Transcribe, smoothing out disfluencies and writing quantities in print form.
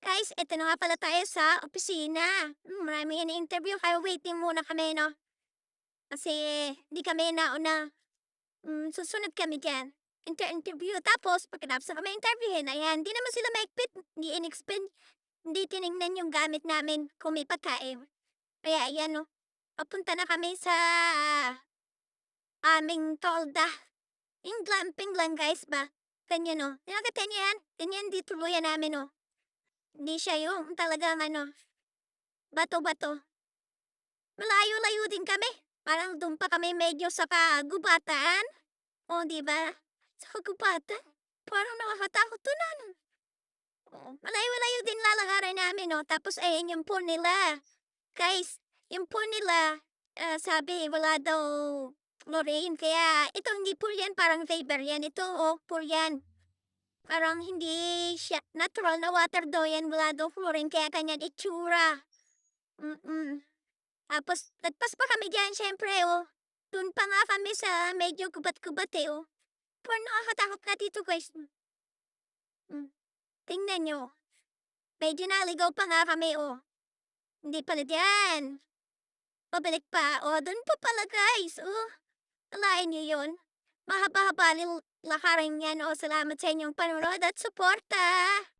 Guys, eto na nga pala tayo sa opisina. Marami ini-interview kaya waiting muna kami 'no, kasi 'di kami nauna. Susunod kami diyan, interview tapos pagkatapos na kami interviewin ayan, 'di naman sila mahigpit, hindi in-explain, hindi tiningnan yung gamit namin kung may pagkain. Kaya ayan 'no, papunta na kami sa aming tolda, yung glamping lang guys ba, ganyan 'no. Nakita niyo yan? Ganyan di tuluyan namin 'no, hindi siya yung talagang ano, bato-bato. Malayo-layo din kami, parang dun pa kami medyo sa kagubatan. Oh, 'di ba? Sa kagubatan, parang nakakatakot dun ano. Oo, malayo-layo din lalakarin namin 'no, tapos ayan yung pool nila. Guys, yung pool nila, sabi wala daw chlorine kaya ito hindi pool yan, parang river yan. Ito, oh, pool yan. Parang hindi siya natural na water daw yan, wala daw chlorine kaya ganyan itsura. Mm. Tapos lagpas pa kami diyan siyempre, oh. Dun pa nga kami sa medyo gubat-gubat, eh, oh. Parang nakakatakot nga dito guys. Hmm, tingnan niyo. Medyo naligaw pa nga kami, oh. Hindi pala diyan. Pabalik pa. Oh, dun pa pala guys, oh. Akalain niyo yun? Mahaba-haba lakarin yan, oh. Salamat sa inyong panonood at suporta.